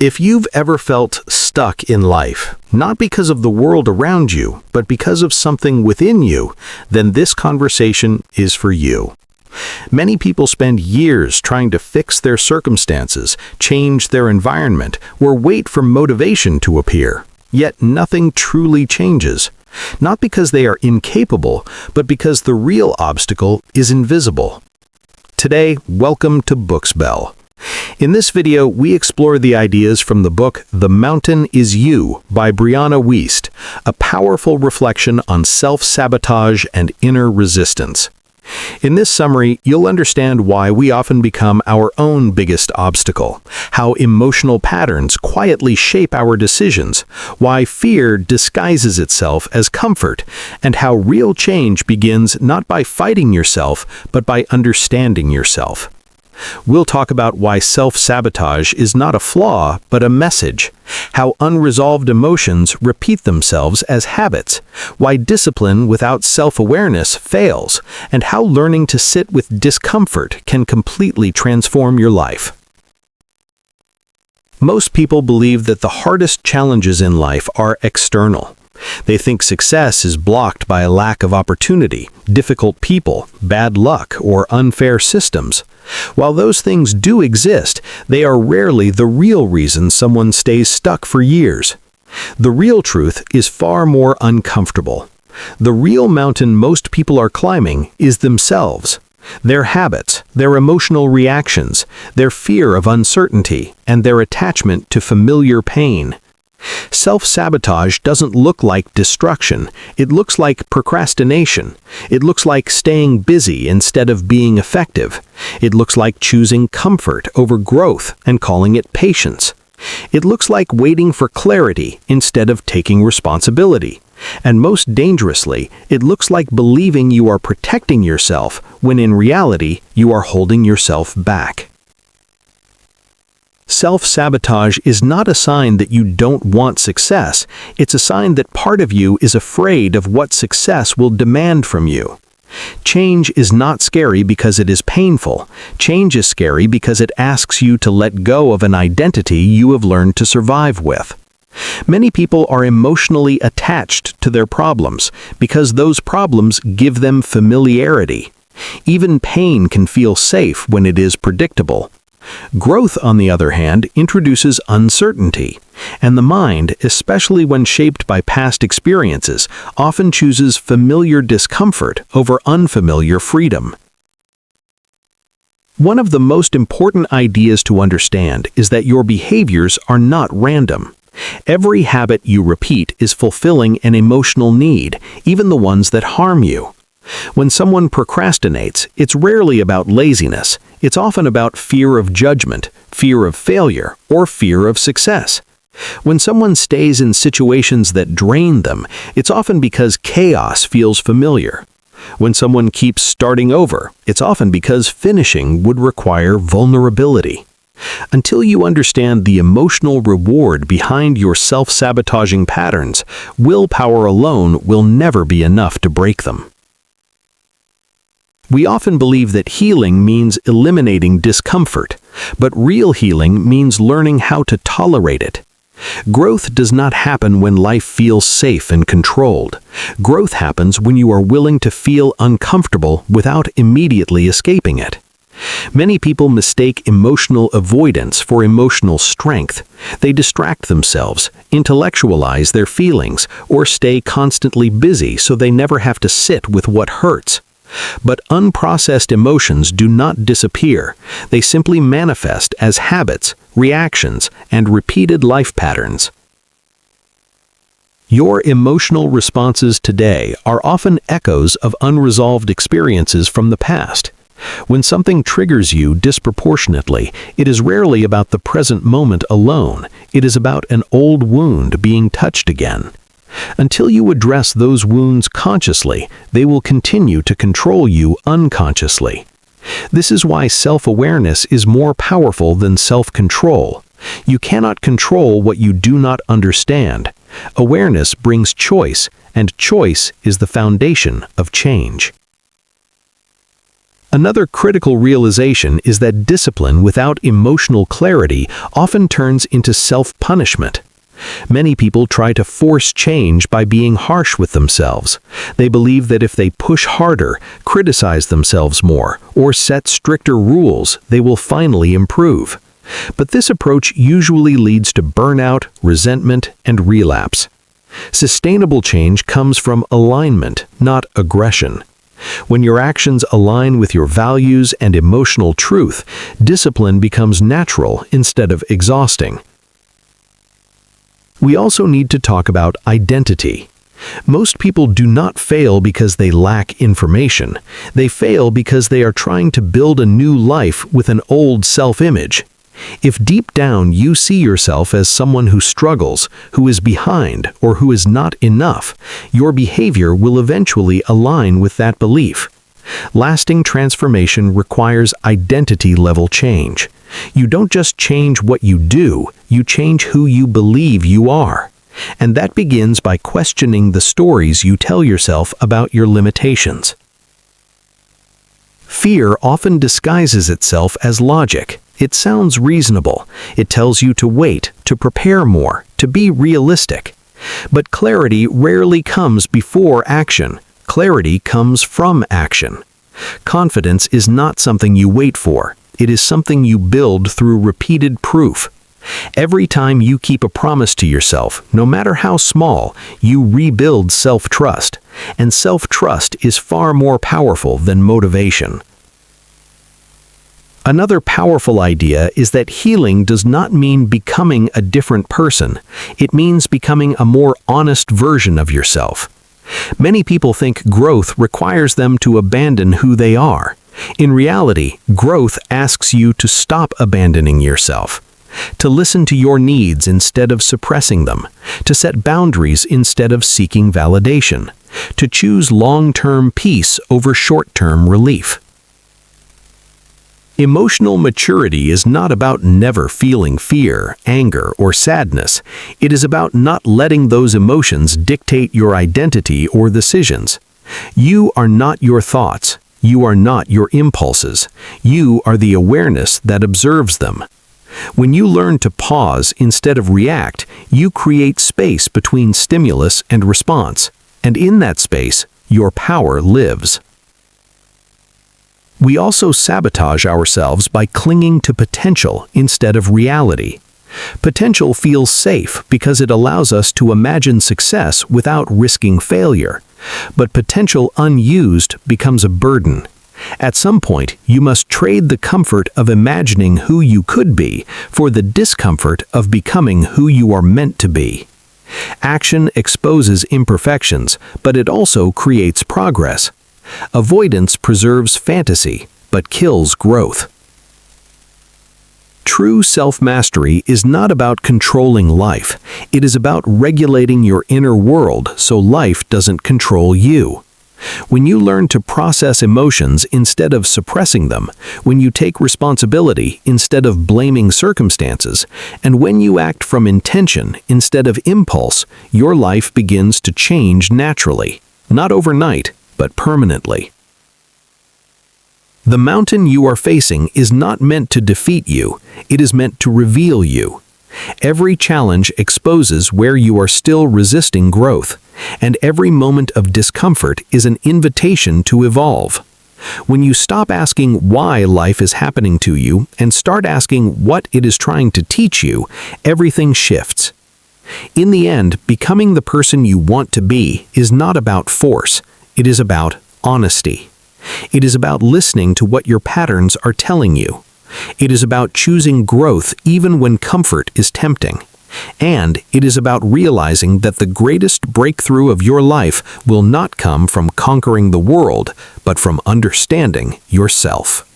If you've ever felt stuck in life, not because of the world around you, but because of something within you, then this conversation is for you. Many people spend years trying to fix their circumstances, change their environment, or wait for motivation to appear. Yet nothing truly changes. Not because they are incapable, but because the real obstacle is invisible. Today, welcome to Books Bell. In this video, we explore the ideas from the book The Mountain Is You by Brianna Wiest, a powerful reflection on self-sabotage and inner resistance. In this summary, you'll understand why we often become our own biggest obstacle, how emotional patterns quietly shape our decisions, why fear disguises itself as comfort, and how real change begins not by fighting yourself, but by understanding yourself. We'll talk about why self-sabotage is not a flaw, but a message, how unresolved emotions repeat themselves as habits, why discipline without self-awareness fails, and how learning to sit with discomfort can completely transform your life. Most people believe that the hardest challenges in life are external. They think success is blocked by a lack of opportunity, difficult people, bad luck, or unfair systems. While those things do exist, they are rarely the real reason someone stays stuck for years. The real truth is far more uncomfortable. The real mountain most people are climbing is themselves. Their habits, their emotional reactions, their fear of uncertainty, and their attachment to familiar pain. Self-sabotage doesn't look like destruction. It looks like procrastination. It looks like staying busy instead of being effective. It looks like choosing comfort over growth and calling it patience. It looks like waiting for clarity instead of taking responsibility. And most dangerously, it looks like believing you are protecting yourself when in reality you are holding yourself back. Self-sabotage is not a sign that you don't want success. It's a sign that part of you is afraid of what success will demand from you. Change is not scary because it is painful. Change is scary because it asks you to let go of an identity you have learned to survive with. Many people are emotionally attached to their problems because those problems give them familiarity. Even pain can feel safe when it is predictable. Growth, on the other hand, introduces uncertainty, and the mind, especially when shaped by past experiences, often chooses familiar discomfort over unfamiliar freedom. One of the most important ideas to understand is that your behaviors are not random. Every habit you repeat is fulfilling an emotional need, even the ones that harm you. When someone procrastinates, it's rarely about laziness. It's often about fear of judgment, fear of failure, or fear of success. When someone stays in situations that drain them, it's often because chaos feels familiar. When someone keeps starting over, it's often because finishing would require vulnerability. Until you understand the emotional reward behind your self-sabotaging patterns, willpower alone will never be enough to break them. We often believe that healing means eliminating discomfort, but real healing means learning how to tolerate it. Growth does not happen when life feels safe and controlled. Growth happens when you are willing to feel uncomfortable without immediately escaping it. Many people mistake emotional avoidance for emotional strength. They distract themselves, intellectualize their feelings, or stay constantly busy so they never have to sit with what hurts. But unprocessed emotions do not disappear. They simply manifest as habits, reactions, and repeated life patterns. Your emotional responses today are often echoes of unresolved experiences from the past. When something triggers you disproportionately, it is rarely about the present moment alone. It is about an old wound being touched again. Until you address those wounds consciously, they will continue to control you unconsciously. This is why self-awareness is more powerful than self-control. You cannot control what you do not understand. Awareness brings choice, and choice is the foundation of change. Another critical realization is that discipline without emotional clarity often turns into self-punishment. Many people try to force change by being harsh with themselves. They believe that if they push harder, criticize themselves more, or set stricter rules, they will finally improve. But this approach usually leads to burnout, resentment, and relapse. Sustainable change comes from alignment, not aggression. When your actions align with your values and emotional truth, discipline becomes natural instead of exhausting. We also need to talk about identity. Most people do not fail because they lack information. They fail because they are trying to build a new life with an old self-image. If deep down you see yourself as someone who struggles, who is behind, or who is not enough, your behavior will eventually align with that belief. Lasting transformation requires identity-level change. You don't just change what you do, you change who you believe you are. And that begins by questioning the stories you tell yourself about your limitations. Fear often disguises itself as logic. It sounds reasonable. It tells you to wait, to prepare more, to be realistic. But clarity rarely comes before action. Clarity comes from action. Confidence is not something you wait for. It is something you build through repeated proof. Every time you keep a promise to yourself, no matter how small, you rebuild self-trust. And self-trust is far more powerful than motivation. Another powerful idea is that healing does not mean becoming a different person. It means becoming a more honest version of yourself. Many people think growth requires them to abandon who they are. In reality, growth asks you to stop abandoning yourself, to listen to your needs instead of suppressing them, to set boundaries instead of seeking validation, to choose long-term peace over short-term relief. Emotional maturity is not about never feeling fear, anger, or sadness. It is about not letting those emotions dictate your identity or decisions. You are not your thoughts. You are not your impulses. You are the awareness that observes them. When you learn to pause instead of react, you create space between stimulus and response, and in that space, your power lives. We also sabotage ourselves by clinging to potential instead of reality. Potential feels safe because it allows us to imagine success without risking failure. But potential unused becomes a burden. At some point, you must trade the comfort of imagining who you could be for the discomfort of becoming who you are meant to be. Action exposes imperfections, but it also creates progress. Avoidance preserves fantasy, but kills growth. True self-mastery is not about controlling life. It is about regulating your inner world so life doesn't control you. When you learn to process emotions instead of suppressing them, when you take responsibility instead of blaming circumstances, and when you act from intention instead of impulse, your life begins to change naturally. Not overnight, but permanently. The mountain you are facing is not meant to defeat you, it is meant to reveal you. Every challenge exposes where you are still resisting growth, and every moment of discomfort is an invitation to evolve. When you stop asking why life is happening to you and start asking what it is trying to teach you, everything shifts. In the end, becoming the person you want to be is not about force, it is about honesty. It is about listening to what your patterns are telling you. It is about choosing growth even when comfort is tempting. And it is about realizing that the greatest breakthrough of your life will not come from conquering the world, but from understanding yourself.